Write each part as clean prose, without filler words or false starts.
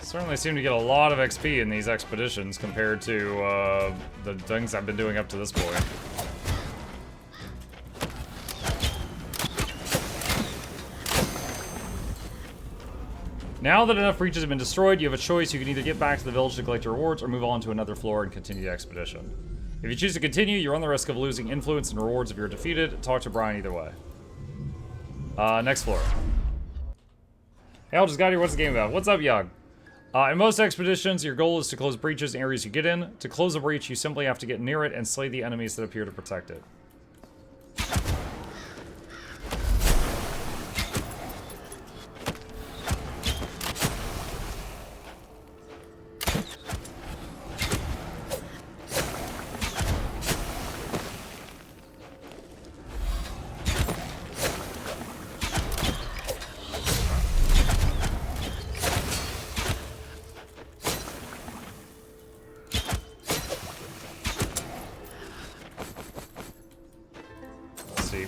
Certainly seem to get a lot of XP in these expeditions compared to the things I've been doing up to this point. Now that enough breaches have been destroyed, you have a choice. You can either get back to the village to collect your rewards or move on to another floor and continue the expedition. If you choose to continue, you run the risk of losing influence and rewards if you're defeated. Talk to Brian either way. Next floor. Hey, I just got here. What's the game about? What's up, Yug? In most expeditions, your goal is to close breaches in areas you get in. To close a breach, you simply have to get near it and slay the enemies that appear to protect it.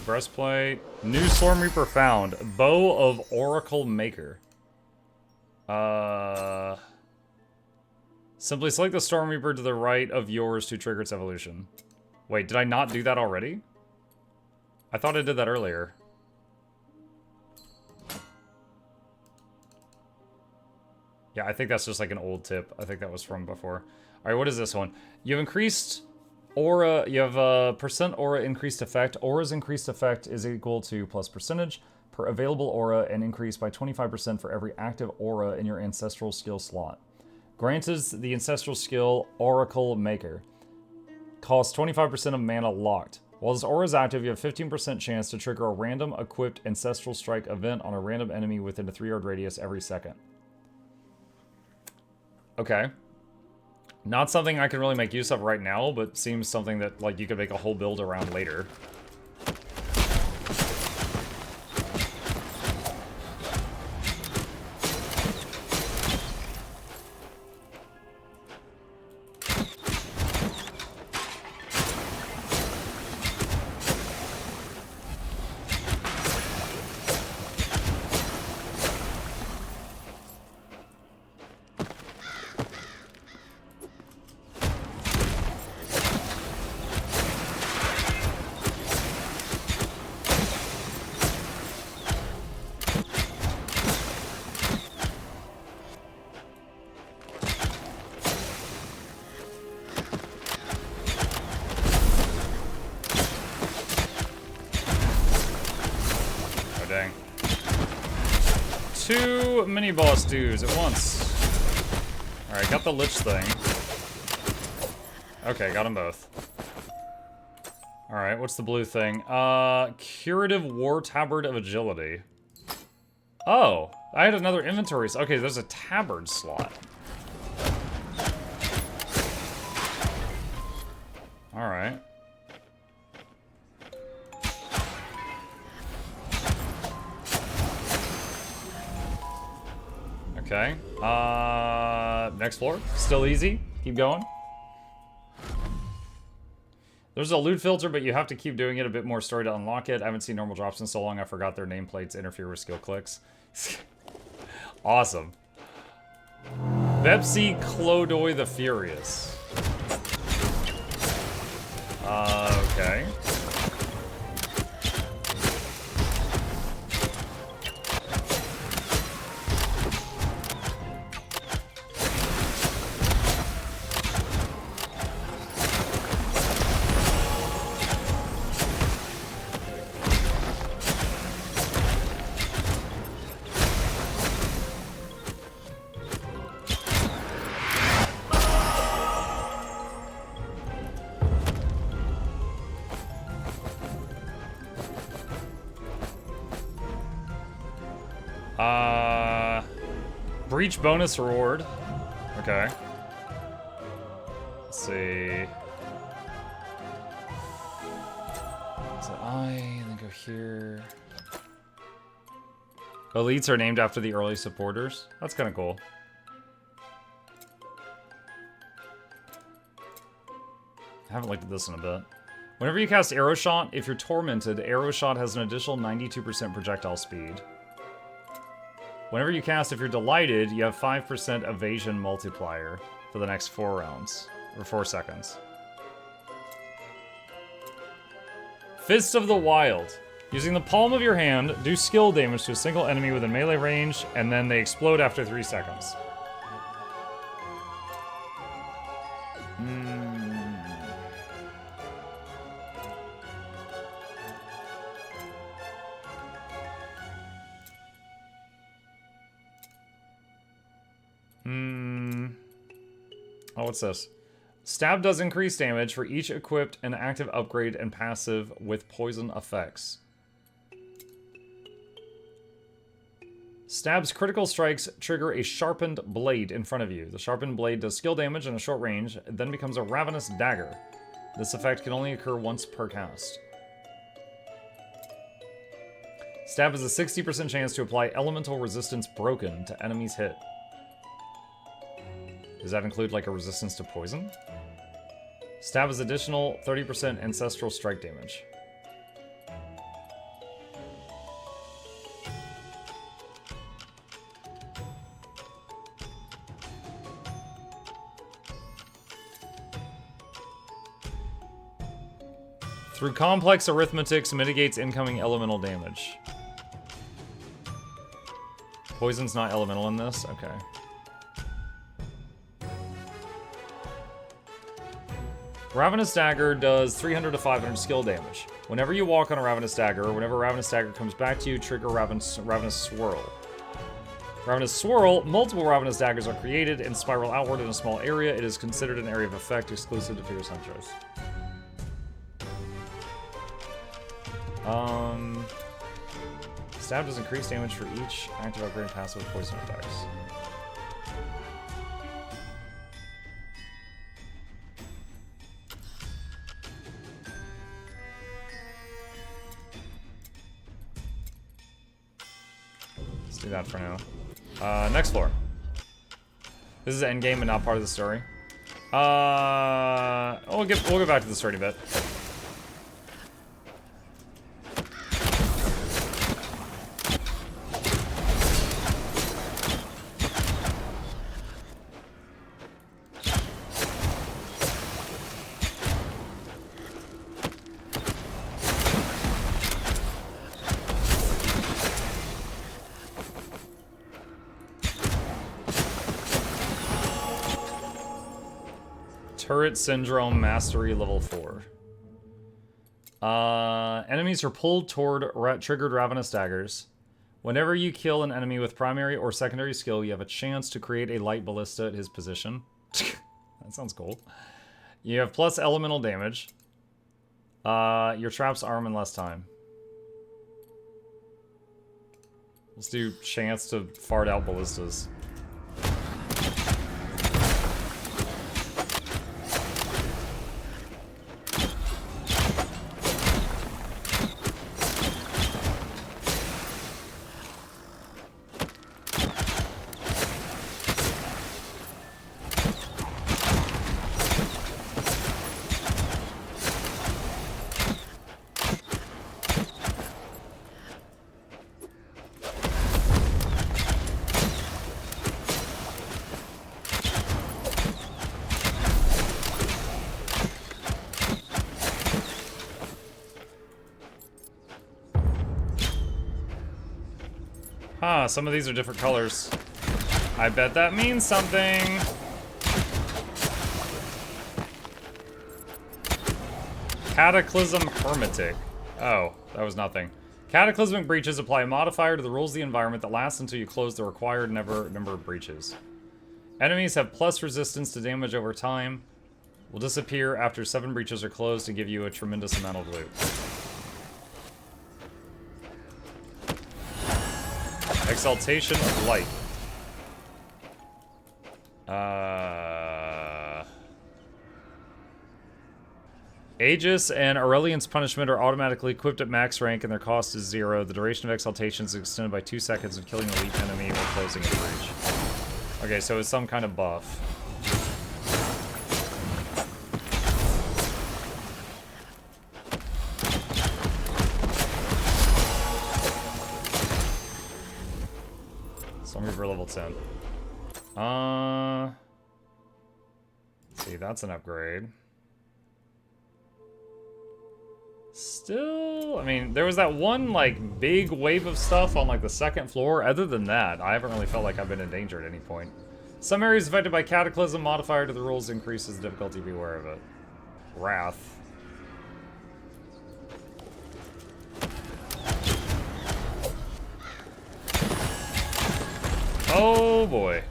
Breastplate. New Slormancer found. Bow of Oracle Maker. Simply select the Stormreaper to the right of yours to trigger its evolution. Wait, did I not do that already? I thought I did that earlier. Yeah, I think that's just like an old tip. I think that was from before. Alright, what is this one? You've increased... Aura, you have a percent aura increased effect. Aura's increased effect is equal to plus percentage per available aura and increased by 25% for every active aura in your ancestral skill slot. Granted the ancestral skill Oracle Maker. Costs 25% of mana locked. While this aura is active, you have 15% chance to trigger a random equipped ancestral strike event on a random enemy within a 3-yard radius every second. Okay. Not something I can really make use of right now, but seems something that, like, you could make a whole build around later. Two mini-boss dudes at once. Alright, got the Lich thing. Okay, got them both. Alright, what's the blue thing? Curative War Tabard of Agility. Oh, I had another inventory. Okay, there's a tabard slot. Alright. Okay. Next floor. Still easy. Keep going. There's a loot filter, but you have to keep doing it a bit more story to unlock it. I haven't seen normal drops in so long I forgot their nameplates interfere with skill clicks. Awesome. Bepsy Clodoy the Furious. Okay. Breach bonus reward. Okay. Let's see. So and then go here. Elites are named after the early supporters. That's kind of cool. I haven't looked at this in a bit. Whenever you cast Arrow Shot, if you're tormented, Arrow Shot has an additional 92% projectile speed. Whenever you cast, if you're delighted, you have 5% evasion multiplier for the next 4 rounds. Or 4 seconds. Fist of the Wild. Using the palm of your hand, do skill damage to a single enemy within melee range, and then they explode after 3 seconds. Oh, what's this? Stab does increase damage for each equipped and active upgrade and passive with poison effects. Stab's critical strikes trigger a sharpened blade in front of you. The sharpened blade does skill damage in a short range, it then becomes a ravenous dagger. This effect can only occur once per cast. Stab has a 60% chance to apply elemental resistance broken to enemies hit. Does that include like a resistance to poison? Stab has additional 30% ancestral strike damage. Through complex arithmetics, mitigates incoming elemental damage. Poison's not elemental in this? Okay. Ravenous Dagger does 300 to 500 skill damage. Whenever you walk on a Ravenous Dagger, or whenever Ravenous Dagger comes back to you, trigger Ravenous Swirl. Ravenous Swirl, multiple Ravenous Daggers are created and spiral outward in a small area. It is considered an area of effect exclusive to Fierce Hunters. Stab does increase damage for each active upgrade passive with poison attacks. Let's do that for now. Next floor. This is endgame and not part of the story. We'll get back to the story in a bit. Turret Syndrome Mastery Level 4. Enemies are pulled toward triggered Ravenous Daggers. Whenever you kill an enemy with primary or secondary skill, you have a chance to create a light ballista at his position. That sounds cool. You have plus elemental damage. Your traps arm in less time. Let's do chance to fart out ballistas. Some of these are different colors. I bet that means something. Cataclysm Hermetic. Oh, that was nothing. Cataclysmic breaches apply a modifier to the rules of the environment that lasts until you close the required number of breaches. Enemies have plus resistance to damage over time. Will disappear after 7 breaches are closed and give you a tremendous amount of loot. Exaltation of Light. Aegis and Aurelian's Punishment are automatically equipped at max rank and their cost is 0. The duration of Exaltation is extended by 2 seconds of killing an elite enemy or closing a breach. Okay, so it's some kind of buff. Stormreaver level 10. See, that's an upgrade. Still, I mean, there was that one, like, big wave of stuff on, like, the second floor. Other than that, I haven't really felt like I've been in danger at any point. Some areas affected by Cataclysm. Modifier to the rules increases the difficulty. Be aware of it. Wrath. Oh, boy.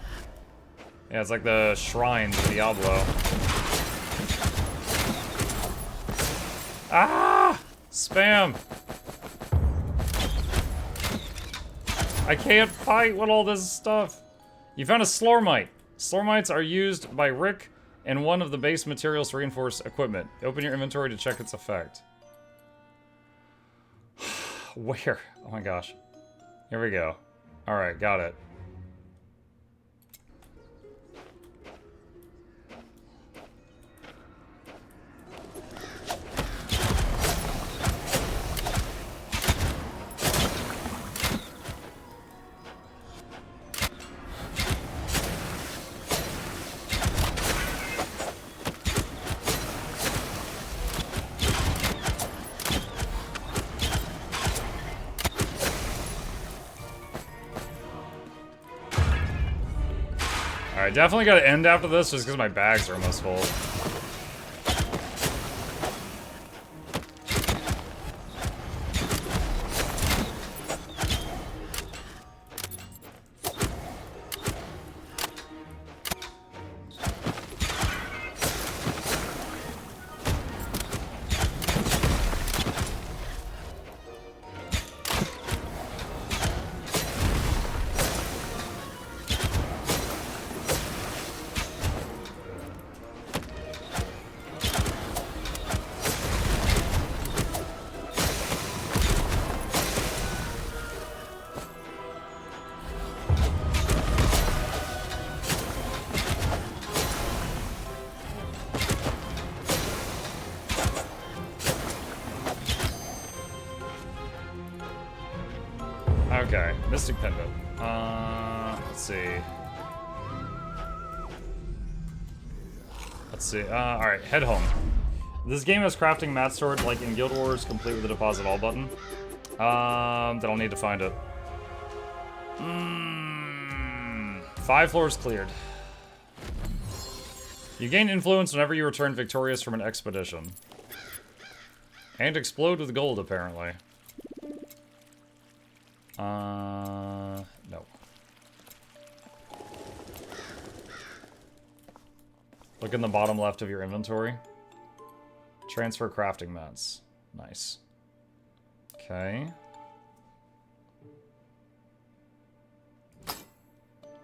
Yeah, it's like the shrines of Diablo. Ah! Spam! I can't fight with all this stuff. You found a Slormite. Slormites are used by Rick and one of the base materials to reinforce equipment. Open your inventory to check its effect. Where? Oh my gosh. Here we go. Alright, got it. Alright, definitely gotta end after this just because my bags are almost full. Okay, Mystic Pendant. Let's see. Alright, head home. This game has crafting mat storage like in Guild Wars, complete with the deposit all button. Then I'll need to find it. 5 floors cleared. You gain influence whenever you return victorious from an expedition. And explode with gold, apparently. No. Look in the bottom left of your inventory. Transfer crafting mats. Nice. Okay.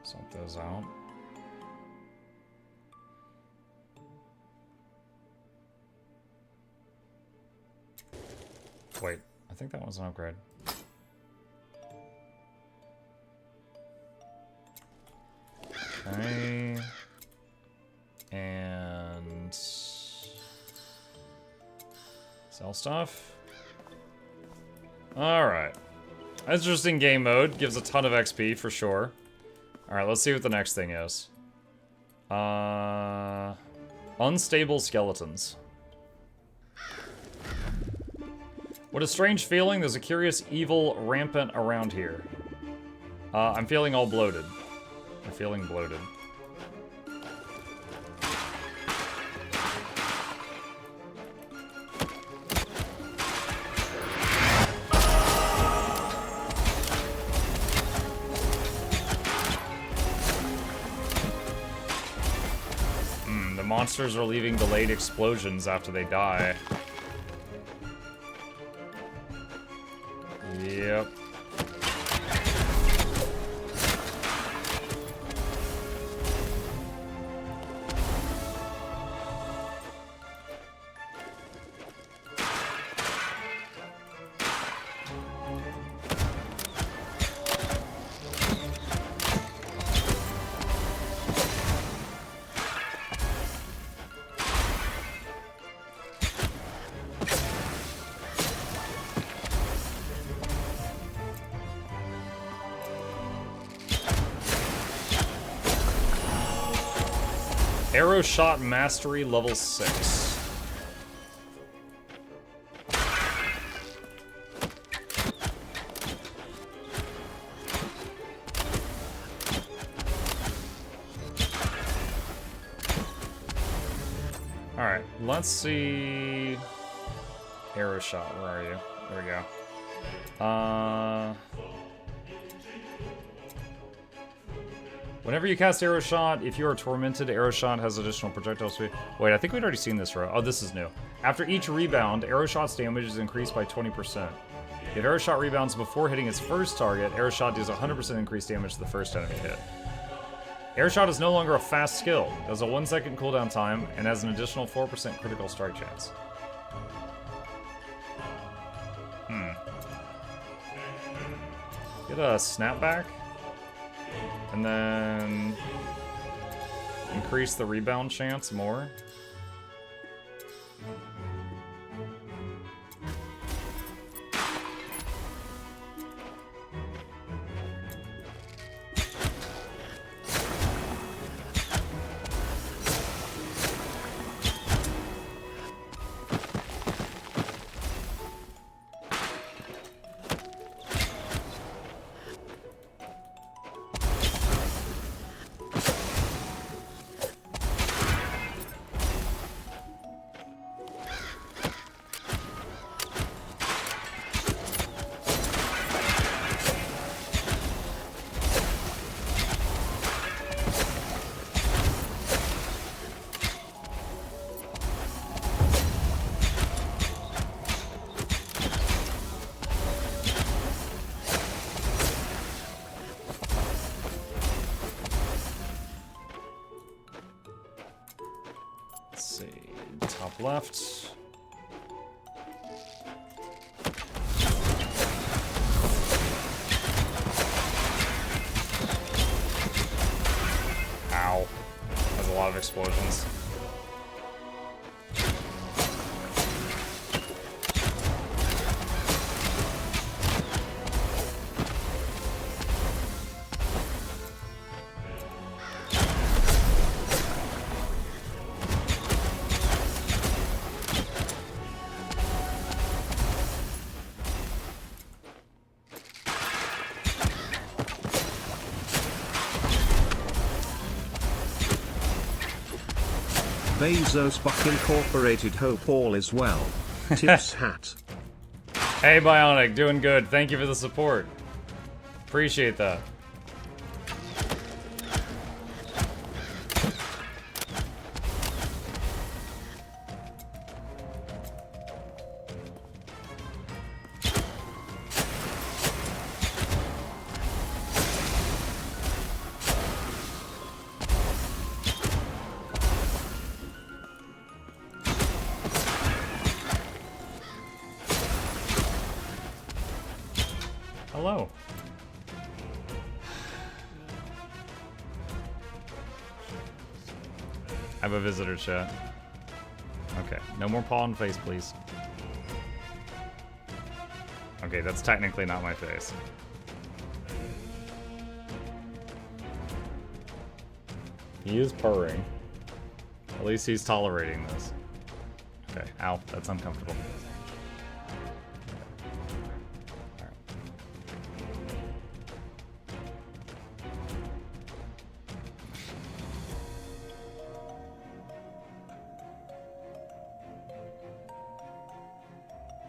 Sort those out. Wait, I think that was an upgrade. Okay. And sell stuff. Alright. Interesting game mode. Gives a ton of XP for sure. Alright, let's see what the next thing is. Unstable skeletons. What a strange feeling. There's a curious evil rampant around here. I'm feeling all bloated. I'm feeling bloated. The monsters are leaving delayed explosions after they die. Yep. Arrow shot mastery level 6. Alright, let's see. Arrow shot, where are you? There we go. Whenever you cast Arrow Shot, if you are tormented, Arrow Shot has additional projectile speed. Wait, I think we'd already seen this, right? Oh, this is new. After each rebound, Arrow Shot's damage is increased by 20%. If Arrow Shot rebounds before hitting its first target, Arrow Shot deals 100% increased damage to the first enemy hit. Arrow Shot is no longer a fast skill. It has a 1-second cooldown time and has an additional 4% critical strike chance. Get a snapback. And then increase the rebound chance more. Left. Ow. That's a lot of explosions. Bezos Buck Incorporated, hope all is well. Tips hat. Hey Bionic, doing good. Thank you for the support. Appreciate that. Hello. I have a visitor chat. Okay, no more paw and face, please. Okay, that's technically not my face. He is purring. At least he's tolerating this. Okay, ow, that's uncomfortable.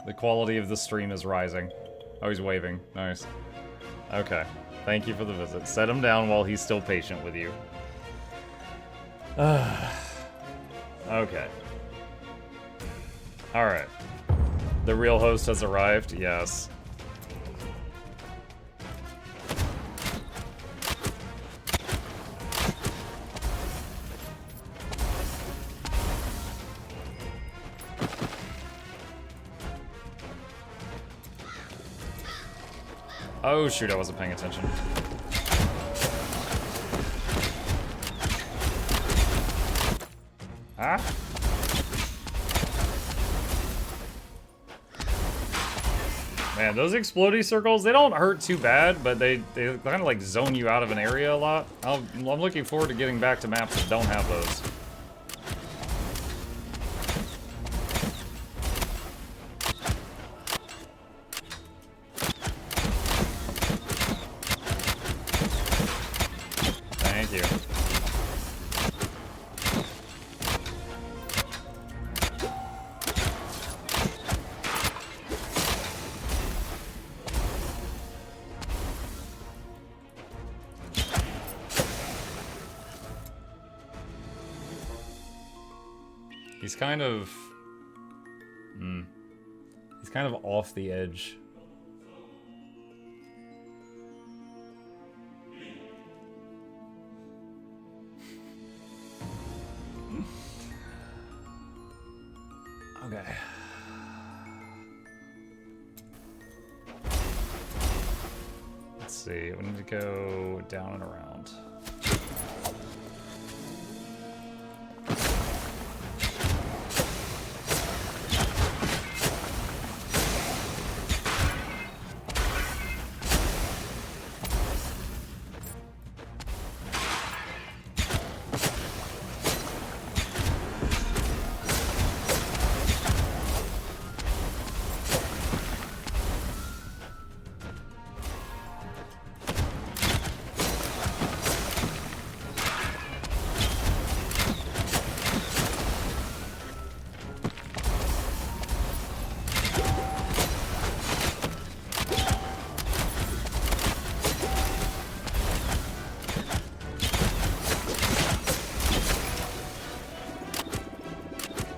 The quality of the stream is rising. Oh, he's waving. Nice. Okay. Thank you for the visit. Set him down while he's still patient with you. Okay. Alright. The real host has arrived? Yes. Oh shoot, I wasn't paying attention. Ah? Man, those explodey circles, they don't hurt too bad, but they kind of like zone you out of an area a lot. I'm looking forward to getting back to maps that don't have those. He's kind of... He's kind of off the edge. Okay. Let's see. We need to go down and around.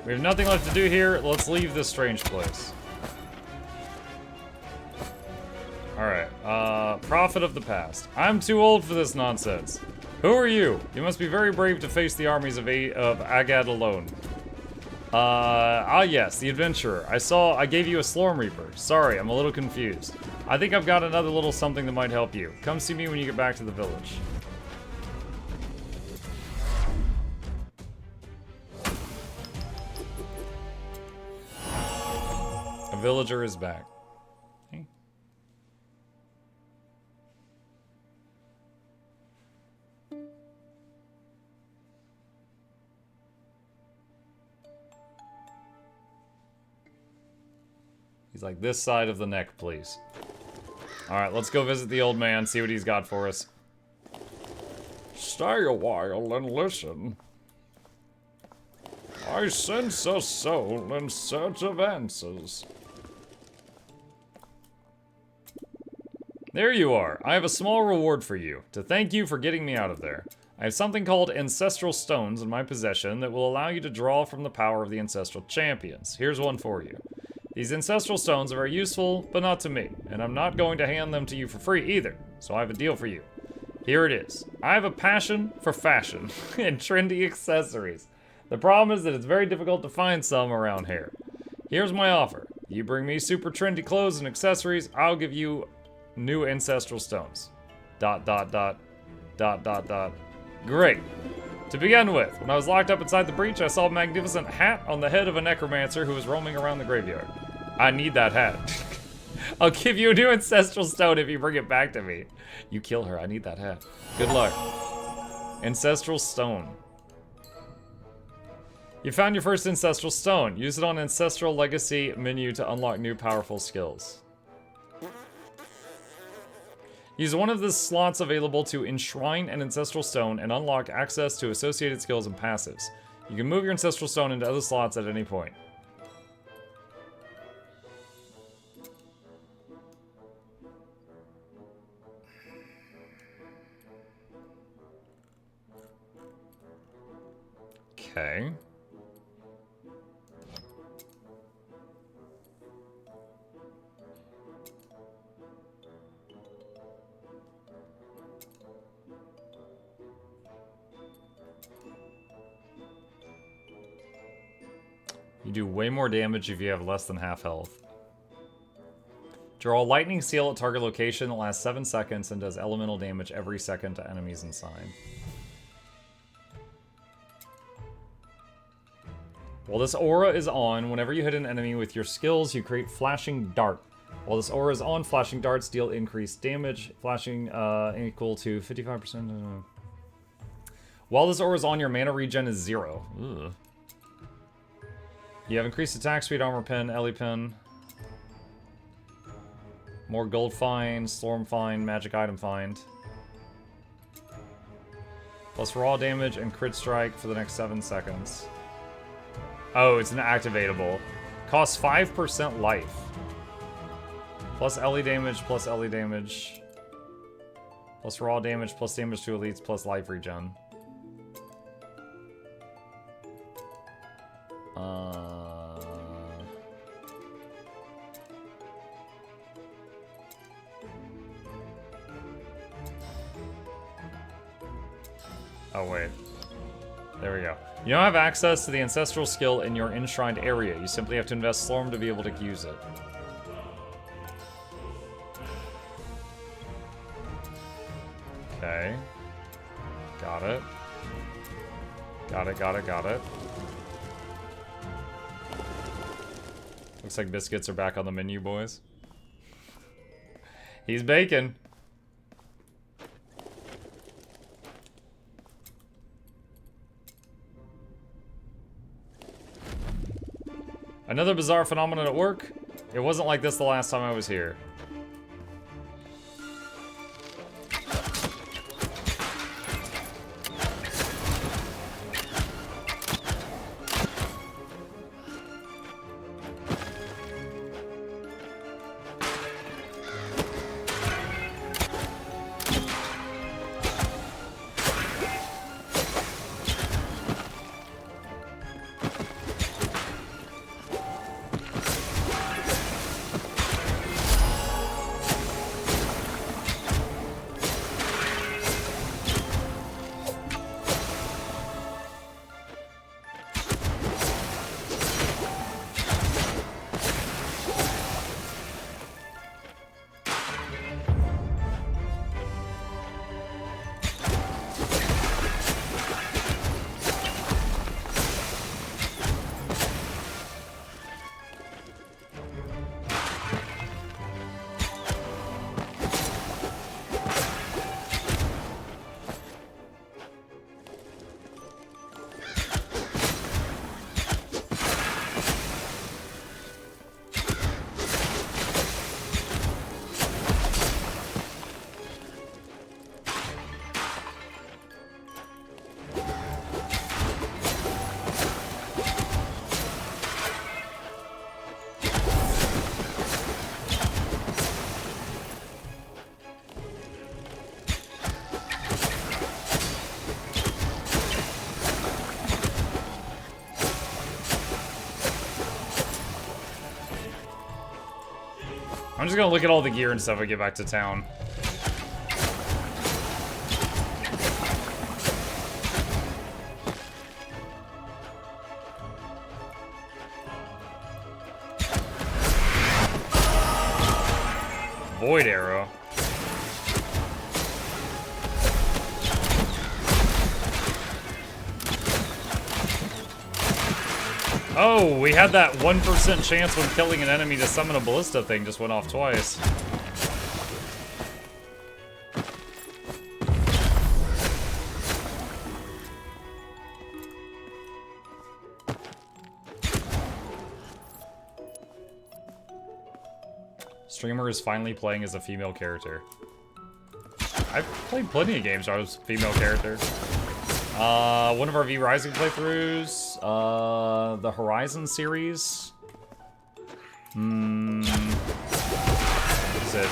We have nothing left to do here. Let's leave this strange place. Alright, prophet of the past. I'm too old for this nonsense. Who are you? You must be very brave to face the armies of Agad alone. Yes, the adventurer. I gave you a Slormancer. Sorry, I'm a little confused. I think I've got another little something that might help you. Come see me when you get back to the village. A villager is back. Hey. He's like, this side of the neck, please. Alright, let's go visit the old man, see what he's got for us. Stay a while and listen. I sense a soul in search of answers. There you are. I have a small reward for you, to thank you for getting me out of there. I have something called ancestral stones in my possession that will allow you to draw from the power of the ancestral champions. Here's one for you. These ancestral stones are very useful, but not to me, and I'm not going to hand them to you for free either, so I have a deal for you. Here it is. I have a passion for fashion and trendy accessories. The problem is that it's very difficult to find some around here. Here's my offer. You bring me super trendy clothes and accessories, I'll give you new ancestral stones. ... Great. To begin with, when I was locked up inside the breach, I saw a magnificent hat on the head of a necromancer who was roaming around the graveyard. I need that hat. I'll give you a new ancestral stone if you bring it back to me. You kill her, I need that hat. Good luck. Ancestral stone. You found your first ancestral stone. Use it on Ancestral Legacy menu to unlock new powerful skills. Use one of the slots available to enshrine an ancestral stone and unlock access to associated skills and passives. You can move your ancestral stone into other slots at any point. Okay. You do way more damage if you have less than half health. Draw a lightning seal at target location that lasts 7 seconds and does elemental damage every second to enemies inside. While this aura is on, whenever you hit an enemy with your skills, you create flashing dart. While this aura is on, flashing darts deal increased damage, flashing equal to 55%. While this aura is on, your mana regen is 0. Ugh. You have increased attack speed, armor pen, Ellie pen. More gold find, storm find, magic item find. Plus raw damage and crit strike for the next 7 seconds. Oh, it's an activatable. Costs 5% life. Plus Ellie damage, plus Ellie damage. Plus raw damage, plus damage to elites, plus life regen. Oh, wait. There we go. You don't have access to the ancestral skill in your enshrined area. You simply have to invest Slorm to be able to use it. Okay. Got it. Got it, got it, got it. Looks like biscuits are back on the menu, boys. He's baking. Another bizarre phenomenon at work. It wasn't like this the last time I was here. I'm just gonna look at all the gear and stuff when I get back to town. Void arrow. Oh, we had that 1% chance when killing an enemy to summon a ballista thing just went off twice. Streamer is finally playing as a female character. I've played plenty of games where I was a female character. One of our V Rising playthroughs, the Horizon series. Is it,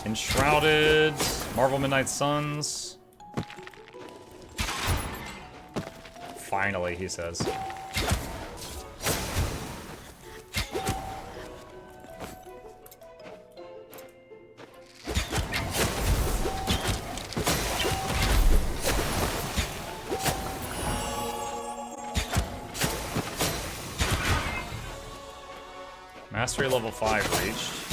Enshrouded, Marvel Midnight Suns. Finally, he says. Mastery level 5 reached.